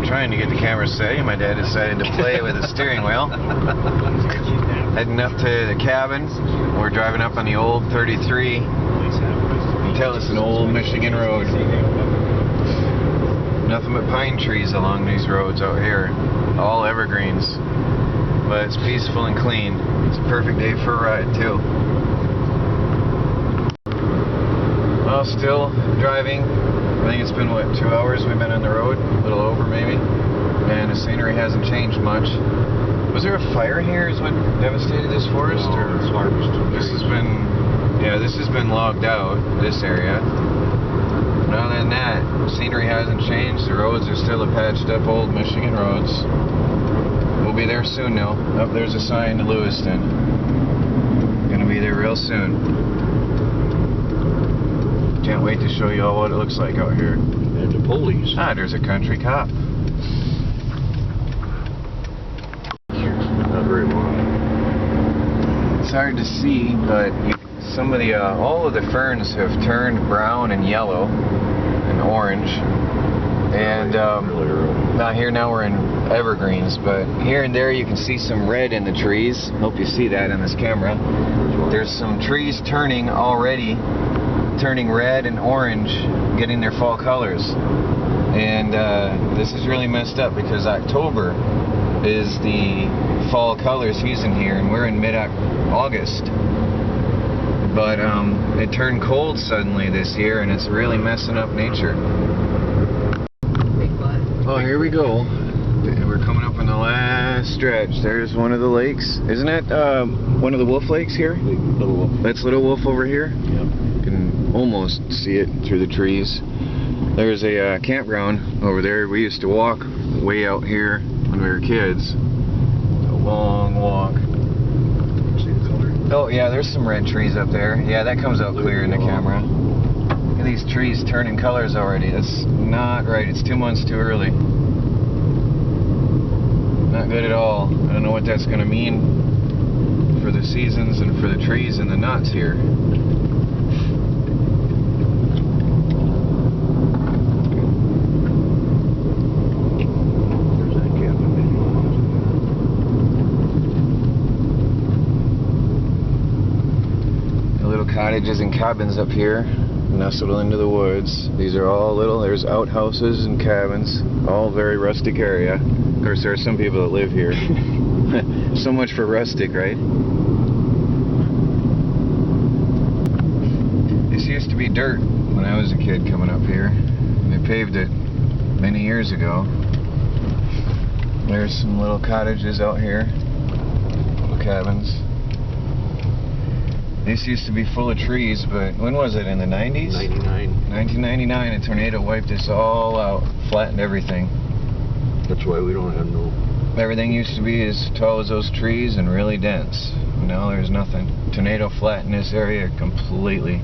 trying to get the camera steady. My dad decided to play with the steering wheel. Heading up to the cabin. We're driving up on the old 33. You can tell it's an old Michigan road. Nothing but pine trees along these roads out here. All evergreens. But it's peaceful and clean. It's a perfect day for a ride too. Well, still driving. I think it's been, what, 2 hours we've been on the road? A little over, maybe. And the scenery hasn't changed much. Was there a fire here is what devastated this forest? No, or it's harvested. This has been, yeah, this has been logged out, this area. But other than that, scenery hasn't changed. The roads are still the patched up old Michigan roads. We'll be there soon now. Up there's a sign to Lewiston. Gonna be there real soon. Can't wait to show you all what it looks like out here. And the police. Ah, there's a country cop. Not very long. It's hard to see, but some of the all of the ferns have turned brown and yellow and orange. And Really early. not here now we're in evergreens, but here and there you can see some red in the trees. Hope you see that in this camera. There's some trees turning already. Turning red and orange, getting their fall colors. And this is really messed up because October is the fall color season here and we're in mid-August. But it turned cold suddenly this year and it's really messing up nature. Oh, here we go. We're coming up on the last stretch. There's one of the lakes. Isn't that one of the Wolf Lakes here? Little Wolf. That's Little Wolf over here? Yep. You can almost see it through the trees. There's a campground over there. We used to walk way out here when we were kids. A long walk. See the color? Oh yeah, there's some red trees up there. Yeah, that comes out clear in the camera. Look at these trees turning colors already. That's not right. It's 2 months too early. Not good at all. I don't know what that's going to mean for the seasons and for the trees and the nuts here. There's that cabin. The little cottages and cabins up here, nestled into the woods. These are all little, there's outhouses and cabins, all very rustic area. Of course, there are some people that live here. So much for rustic, right? This used to be dirt when I was a kid coming up here. They paved it many years ago. There's some little cottages out here, little cabins. This used to be full of trees, but when was it, in the 90s? 99. 1999, a tornado wiped us all out, flattened everything. That's why we don't have no... Everything used to be as tall as those trees and really dense. Now there's nothing. Tornado flattened this area completely.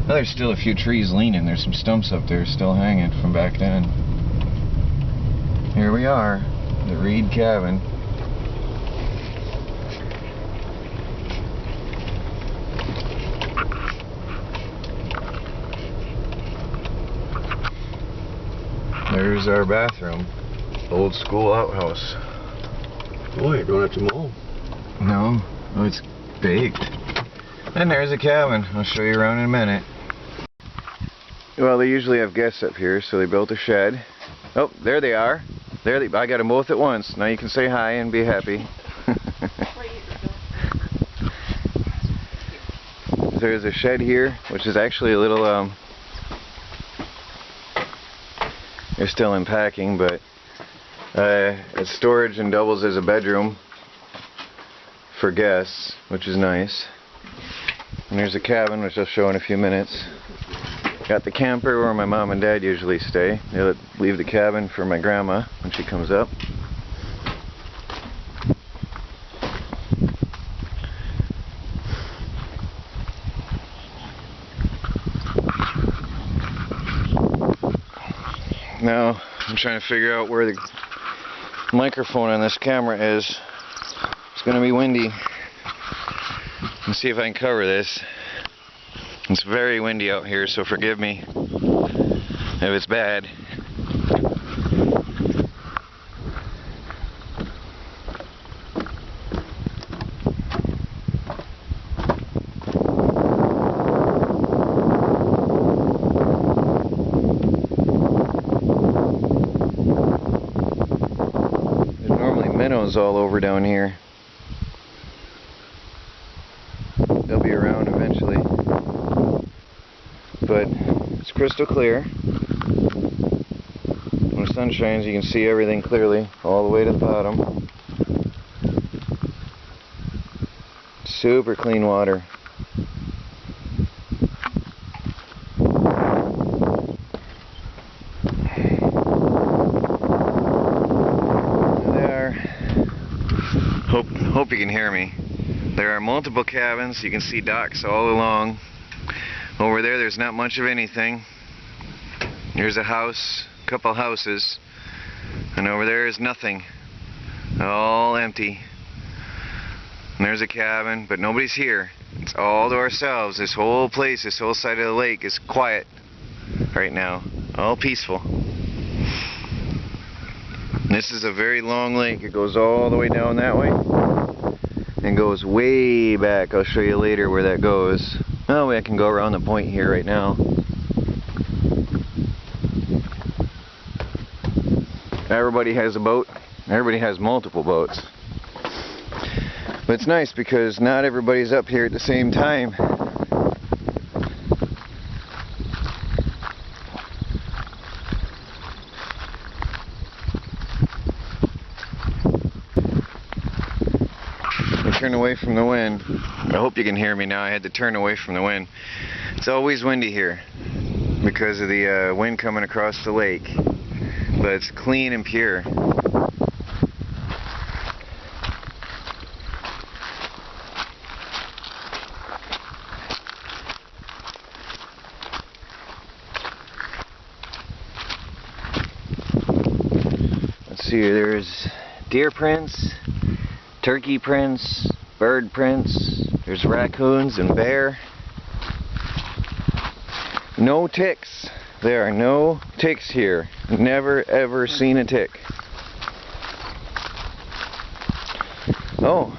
Now there's still a few trees leaning. There's some stumps up there still hanging from back then. Here we are, the Reed Cabin. There's our bathroom. Old school outhouse. Boy, you don't have to mow. No, oh, it's baked. And there's a cabin. I'll show you around in a minute. Well, they usually have guests up here, so they built a shed. Oh, there they are. There they, I got them both at once. Now you can say hi and be happy. There's a shed here, which is actually a little, they're still unpacking, but it's storage and doubles as a bedroom for guests, which is nice. And there's a cabin, which I'll show in a few minutes. Got the camper where my mom and dad usually stay. They leave the cabin for my grandma when she comes up. Now I'm trying to figure out where the microphone on this camera is. It's going to be windy. Let's see if I can cover this. It's very windy out here, so forgive me if it's bad. cabins all over down here. They'll be around eventually. But it's crystal clear. When the sun shines, you can see everything clearly all the way to the bottom. Super clean water. Hope you can hear me. There are multiple cabins. You can see docks all along. Over there, there's not much of anything. Here's a house, a couple houses, and over there is nothing. All empty. And there's a cabin, but nobody's here. It's all to ourselves. This whole place, this whole side of the lake is quiet right now. All peaceful. This is a very long lake. It goes all the way down that way and goes way back. I'll show you later where that goes. Oh, I can go around the point here right now. Everybody has a boat. Everybody has multiple boats. But it's nice because not everybody's up here at the same time. Turn away from the wind. I hope you can hear me now. I had to turn away from the wind. It's always windy here because of the wind coming across the lake, but it's clean and pure. Let's see, there's deer prints, turkey prints, bird prints, there's raccoons and bear. No ticks. There are no ticks here. Never ever seen a tick. Oh.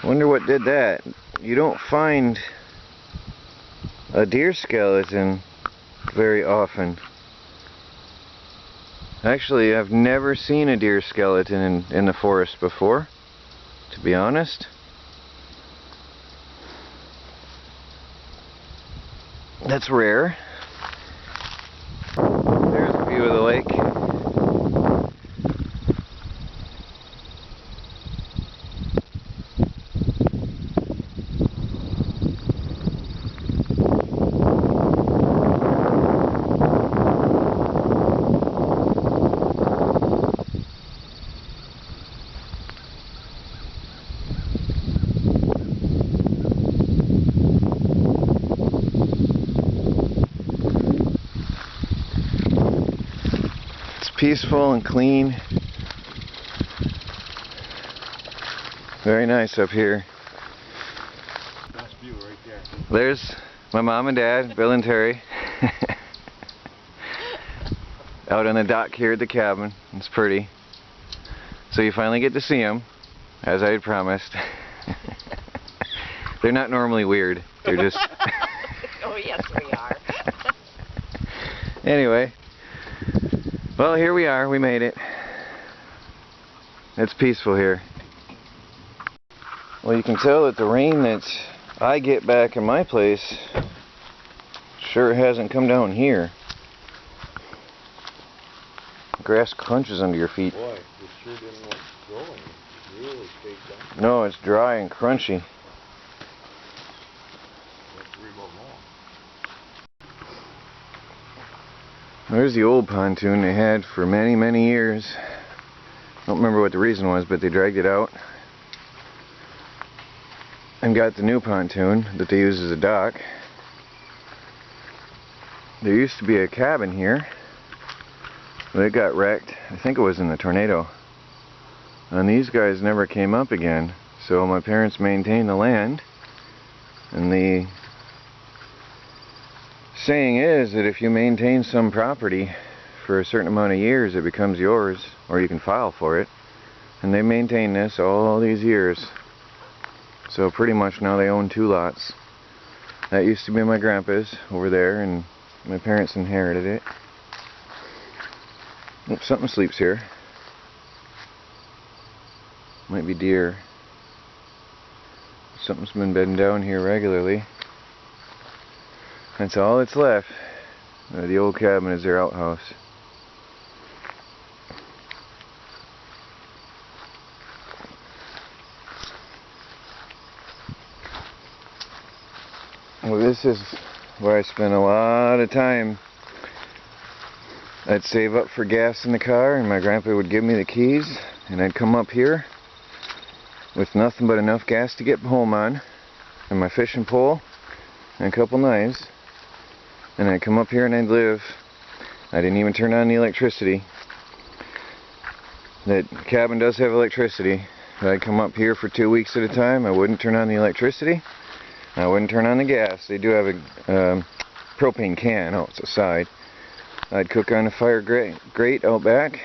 Wonder what did that. You don't find a deer skeleton very often. Actually, I've never seen a deer skeleton in the forest before, to be honest. That's rare. There's a view of the lake. Peaceful and clean. Very nice up here. Best view right there. There's my mom and dad, Bill and Terry. Out on the dock here at the cabin. It's pretty. So you finally get to see them, as I had promised. They're not normally weird. They're just... Oh yes, we are. Anyway. Well, here we are. We made it. It's peaceful here. Well, you can tell that the rain that I get back in my place sure hasn't come down here. Grass crunches under your feet. Boy, it sure didn't look growing. It really stayed down. No, it's dry and crunchy. Let's read about more. There's the old pontoon they had for many, many years. I don't remember what the reason was, but they dragged it out and got the new pontoon that they use as a dock. There used to be a cabin here, but it got wrecked. I think it was in the tornado. And these guys never came up again, so my parents maintained the land, and the saying is that if you maintain some property for a certain amount of years, it becomes yours, or you can file for it. And they maintain this all these years. So pretty much now they own 2 lots. That used to be my grandpa's over there, and my parents inherited it. Oops, something sleeps here. Might be deer. Something's been bedding down here regularly. That's all that's left. The old cabin is their outhouse. Well, this is where I spend a lot of time. I'd save up for gas in the car, and my grandpa would give me the keys, and I'd come up here with nothing but enough gas to get home on, and my fishing pole, and a couple knives, and I'd come up here and I'd live. I didn't even turn on the electricity. That cabin does have electricity, but I'd come up here for 2 weeks at a time. I wouldn't turn on the electricity. I wouldn't turn on the gas. They do have a propane can. Oh, it's a side. I'd cook on a fire grate out back,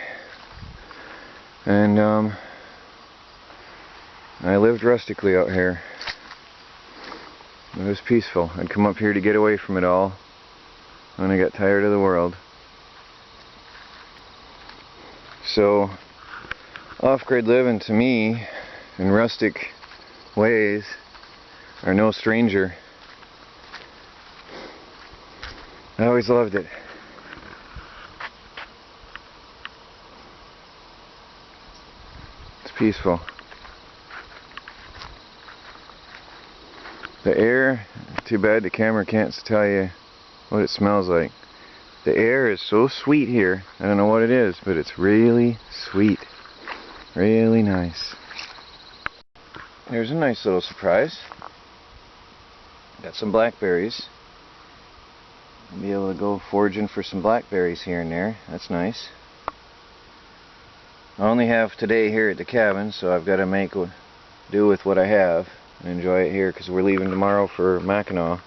and I lived rustically out here. It was peaceful. I'd come up here to get away from it all when I got tired of the world. So, off-grid living to me, in rustic ways, are no stranger. I always loved it. It's peaceful. The air, too bad the camera can't tell you what it smells like. The air is so sweet here. I don't know what it is, but it's really sweet. Really nice. There's a nice little surprise. Got some blackberries. I'll be able to go foraging for some blackberries here and there. That's nice. I only have today here at the cabin, so I've got to make do with what I have and enjoy it here, because we're leaving tomorrow for Mackinac.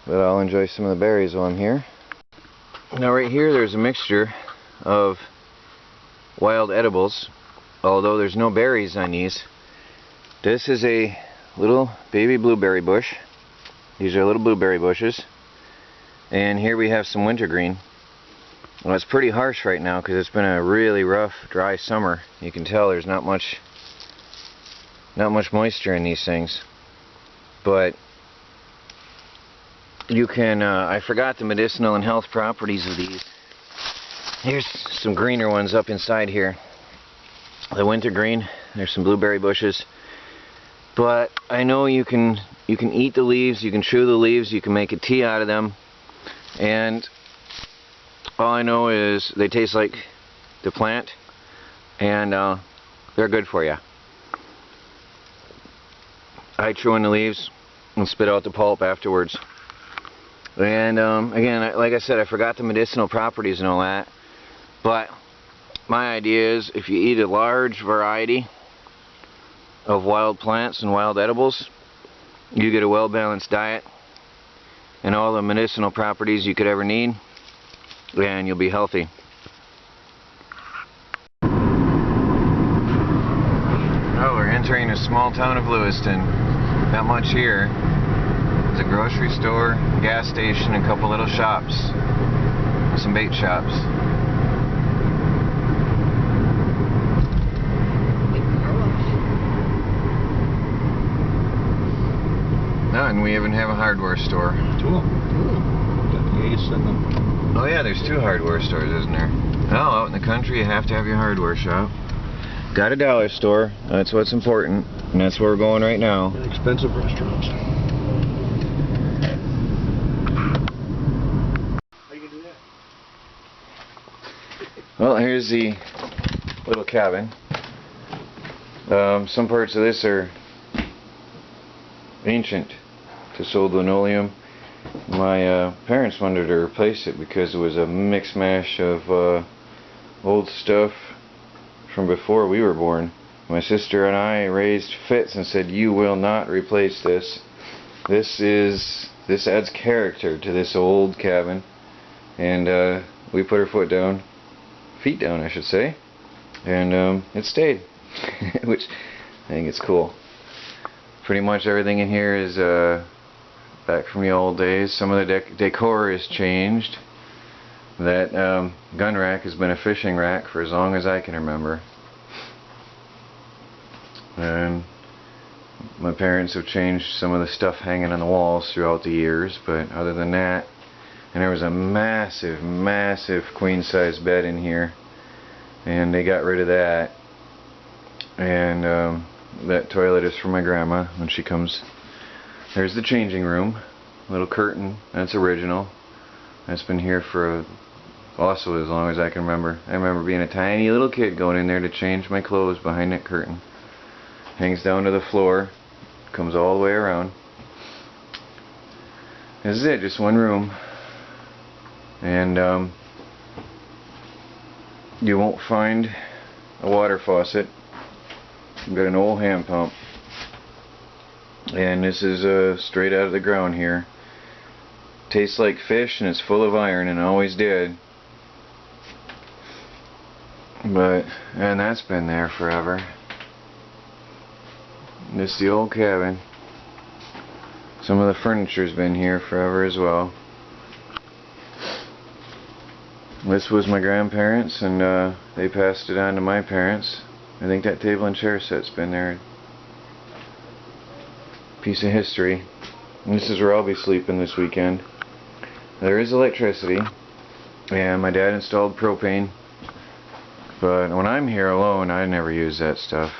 But I'll enjoy some of the berries while I'm here. Now right here there's a mixture of wild edibles, although there's no berries on these. This is a little baby blueberry bush. These are little blueberry bushes. And here we have some wintergreen. Well, it's pretty harsh right now because it's been a really rough, dry summer. You can tell there's not much moisture in these things. But you can, I forgot the medicinal and health properties of these. Here's some greener ones up inside here. The wintergreen. There's some blueberry bushes. But I know you can eat the leaves, you can chew the leaves, you can make a tea out of them, and all I know is they taste like the plant, and they're good for you. I chew on the leaves and spit out the pulp afterwards. And again, like I said, I forgot the medicinal properties and all that, but my idea is if you eat a large variety of wild plants and wild edibles, you get a well-balanced diet and all the medicinal properties you could ever need, and you'll be healthy. Oh, we're entering a small town of Lewiston. Not much here. There's a grocery store, gas station, and a couple little shops. Some bait shops. No, and we even have a hardware store. Cool. Got the Ace and the... Oh yeah, there's 2 hardware stores, isn't there? Oh, out in the country you have to have your hardware shop. Got a dollar store. That's what's important. And that's where we're going right now. And expensive restaurants. How you gonna do that? Well, here's the little cabin. Some parts of this are ancient. This old linoleum. My parents wanted to replace it because it was a mix mash of old stuff from before we were born. My sister and I raised fits and said, "You will not replace this. This adds character to this old cabin." And we put our feet down I should say, and it stayed, which I think it's cool. Pretty much everything in here is back from the old days. Some of the decor is changed. That gun rack has been a fishing rack for as long as I can remember. And my parents have changed some of the stuff hanging on the walls throughout the years, but other than that, and there was a massive queen size bed in here, and they got rid of that. And that toilet is for my grandma when she comes. There's the changing room, little curtain, that's original. That's been here for also as long as I can remember. I remember being a tiny little kid going in there to change my clothes behind that curtain. Hangs down to the floor, comes all the way around. This is it, just one room. And you won't find a water faucet. I've got an old hand pump. And this is straight out of the ground here. Tastes like fish and it's full of iron, and always did. And that's been there forever. This is the old cabin. Some of the furniture's been here forever as well. This was my grandparents, and they passed it on to my parents. I think that table and chair set's been there. Piece of history. And this is where I'll be sleeping this weekend. There is electricity, and my dad installed propane. But when I'm here alone, I never use that stuff.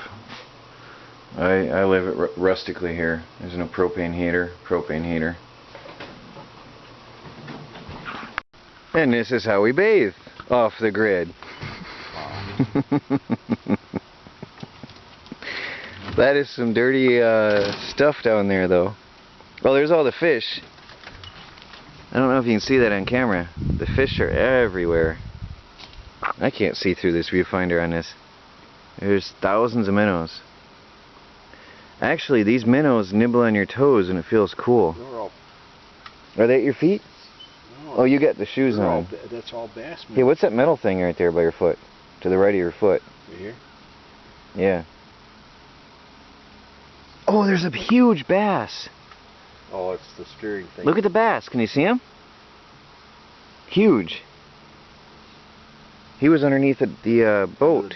I live it rustically here. There's no propane heater. And this is how we bathe, off the grid. That is some dirty stuff down there though. Oh, there's all the fish. I don't know if you can see that on camera. The fish are everywhere. I can't see through this viewfinder on this. There's thousands of minnows. Actually, these minnows nibble on your toes and it feels cool. Are they at your feet? No, oh, you got the shoes on. That's all bass. Hey, what's that metal thing right there by your foot? To the right of your foot. Right here? Yeah. Oh, there's a huge bass. Oh, it's the steering thing. Look at the bass. Can you see him? Huge. He was underneath the boat.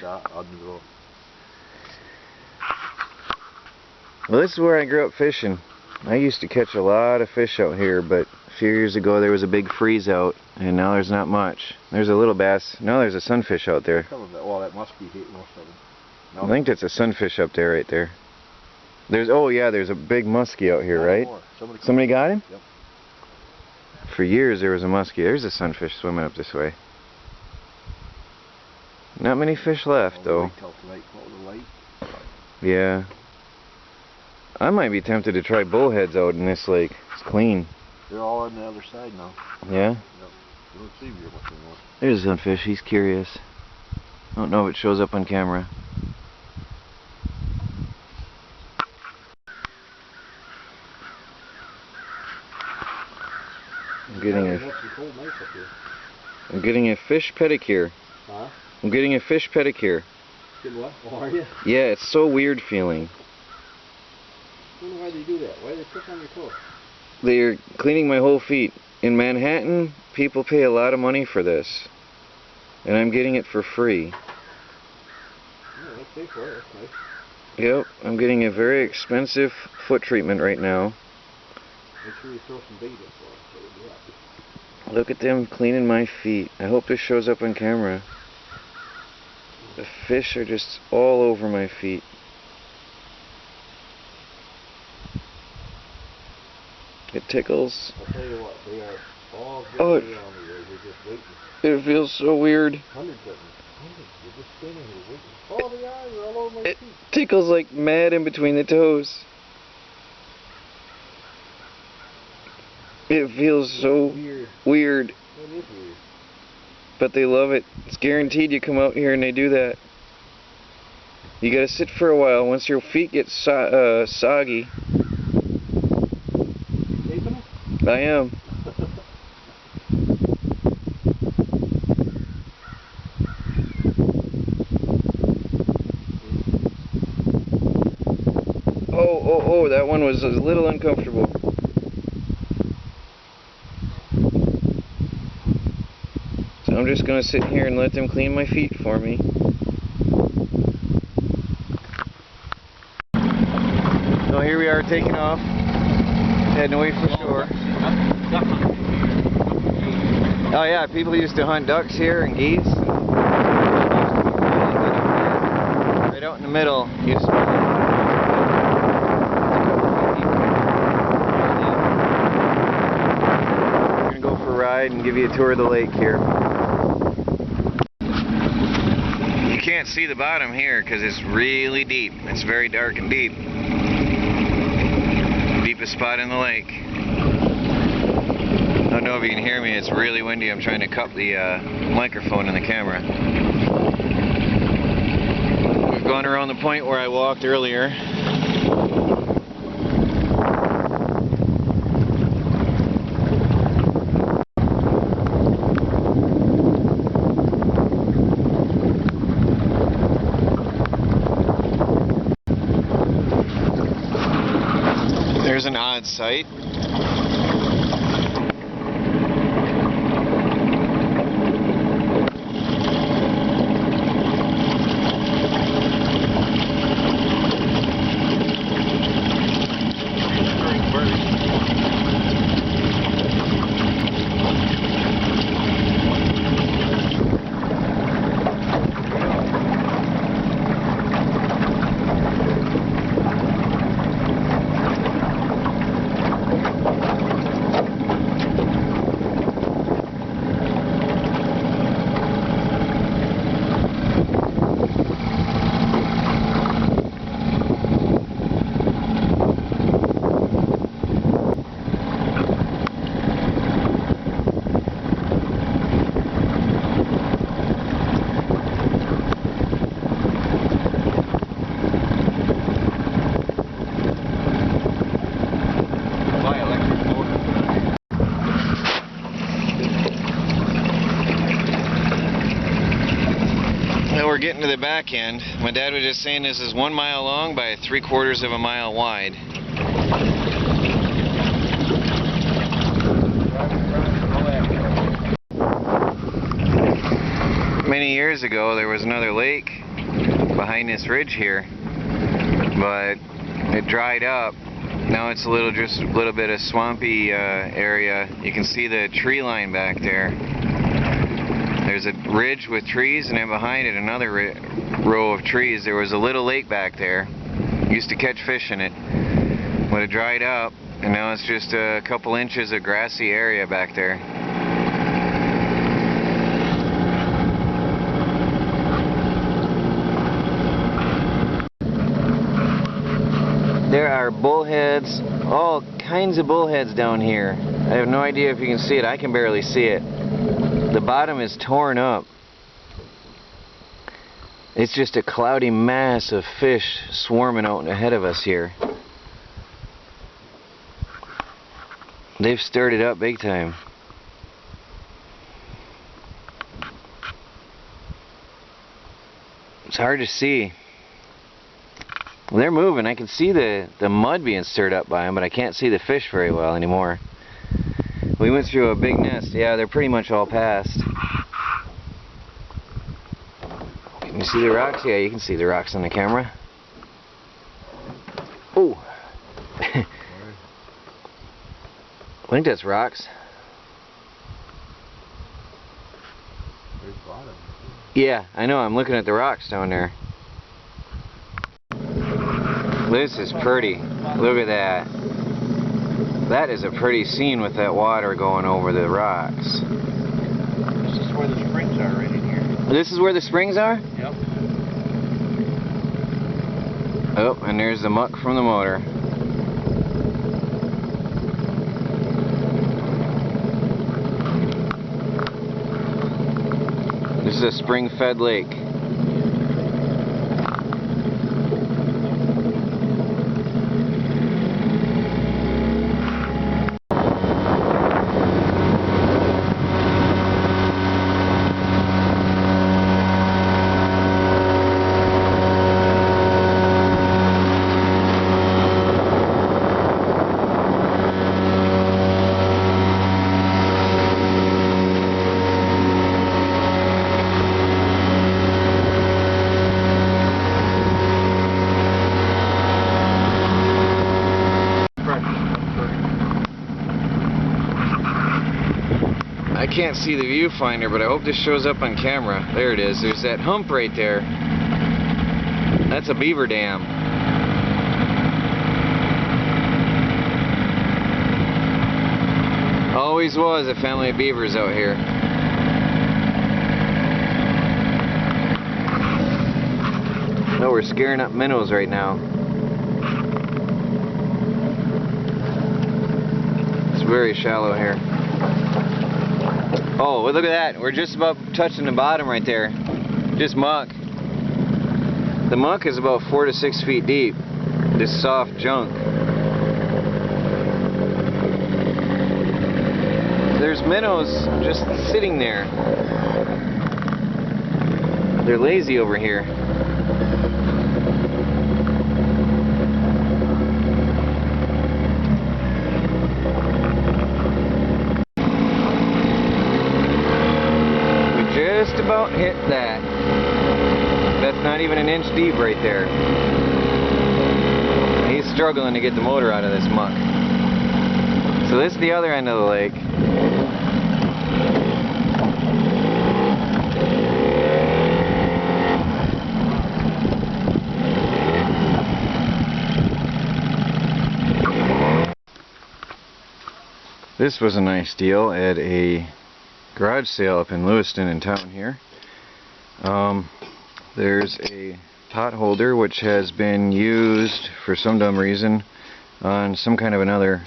Well, this is where I grew up fishing. I used to catch a lot of fish out here, but a few years ago there was a big freeze out, and now there's not much. There's a little bass. No, there's a sunfish out there. Well, that must be most of them. No. I think that's a sunfish up there, right there. There's, oh yeah, there's a big muskie out here, right? Somebody got him? Yep. For years there was a muskie. There's a sunfish swimming up this way. Not many fish left, though. Yeah. I might be tempted to try bullheads out in this lake. It's clean. They're all on the other side now. Yeah? Yep. You don't see very much anymore. There's a sunfish. He's curious. I don't know if it shows up on camera. I'm getting a fish pedicure. Huh? I'm getting a fish pedicure. Getting what? Oh, are you? Yeah, it's so weird feeling. I wonder why they do that. Why do they pick on your toes? They're cleaning my whole feet. In Manhattan, people pay a lot of money for this. And I'm getting it for free. Yeah, let's pay for it. That's nice. Yep, I'm getting a very expensive foot treatment right now. Make sure you throw some bait in for it, so they'll be happy. Look at them cleaning my feet. I hope this shows up on camera. The fish are just all over my feet. It tickles. I'll tell you what, they are all just Oh, around me. They're just waiting. It feels so weird. Hundreds of them. Hundreds. They're just standing here waiting. Oh, they are. They're all over my It feet. tickles like mad in between the toes. It feels so weird. That is weird. But they love it. It's guaranteed you come out here and they do that. You gotta sit for a while. Once your feet get soggy. Taping them? I am. one was a little uncomfortable. So I'm just going to sit here and let them clean my feet for me. So here we are taking off, heading away for shore. Oh yeah, people used to hunt ducks here and geese. Right out in the middle used to be. We're going to go for a ride and give you a tour of the lake here. You can't see the bottom here because it's really deep. It's very dark and deep. Deepest spot in the lake. I don't know if you can hear me, it's really windy. I'm trying to cup the microphone in the camera. We've gone around the point where I walked earlier. There's an odd sight. We're getting to the back end. My dad was just saying this is 1 mile long by 3/4 of a mile wide. Many years ago there was another lake behind this ridge here, but it dried up. Now it's just a little bit of swampy area. You can see the tree line back there. There's a ridge with trees, and then behind it another row of trees. There was a little lake back there. Used to catch fish in it, but it dried up, and now it's just a couple inches of grassy area back there. There are bullheads, all kinds of bullheads down here. I have no idea if you can see it. I can barely see it. The bottom is torn up. It's just a cloudy mass of fish swarming out ahead of us here. They've stirred it up big time. It's hard to see. Well, they're moving. I can see the mud being stirred up by them, but I can't see the fish very well anymore. We went through a big nest. Yeah, they're pretty much all past. Can you see the rocks? Yeah, you can see the rocks on the camera. Oh! I think that's rocks. There's bottom. Yeah, I know. I'm looking at the rocks down there. This is pretty. Look at that. That is a pretty scene with that water going over the rocks. This is where the springs are right in here. This is where the springs are? Yep. Oh, and there's the muck from the motor. This is a spring-fed lake. can't see the viewfinder, but I hope this shows up on camera. There it is. There's that hump right there. That's a beaver dam. Always was a family of beavers out here. No, we're scaring up minnows right now. It's very shallow here. Oh, look at that. We're just about touching the bottom right there. Just muck. The muck is about 4 to 6 feet deep. This soft junk. There's minnows just sitting there. They're lazy over here. We just about hit that. That's not even an inch deep right there. He's struggling to get the motor out of this muck. So this is the other end of the lake. This was a nice deal at a garage sale up in Lewiston in town here. There's a pot holder which has been used for some dumb reason on some kind of another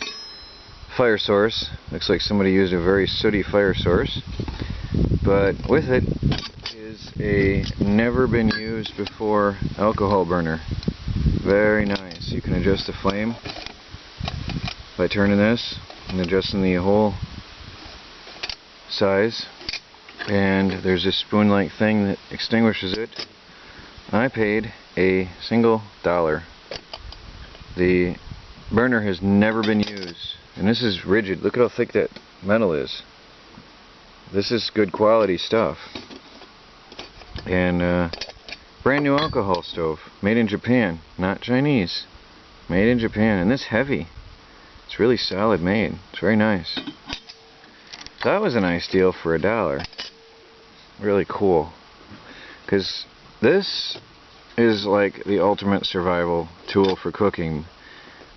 fire source. Looks like somebody used a very sooty fire source. But with it is a never been used before alcohol burner. Very nice. You can adjust the flame by turning this and adjusting the hole size. And there's this spoon-like thing that extinguishes it. I paid a single $1. The burner has never been used, and this is rigid. Look at how thick that metal is. This is good quality stuff. And brand new alcohol stove, made in Japan, not Chinese. Made in Japan, and this heavy. It's really solid made. It's very nice. So that was a nice deal for $1. Really cool. Because this is like the ultimate survival tool for cooking,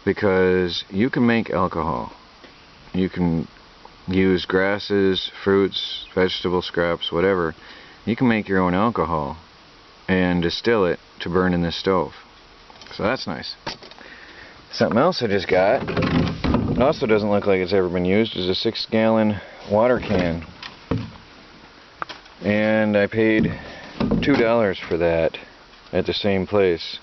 because you can make alcohol. You can use grasses, fruits, vegetable scraps, whatever. You can make your own alcohol and distill it to burn in this stove. So that's nice. Something else I just got, also doesn't look like it's ever been used, is a 6-gallon water can. And I paid $2 for that at the same place.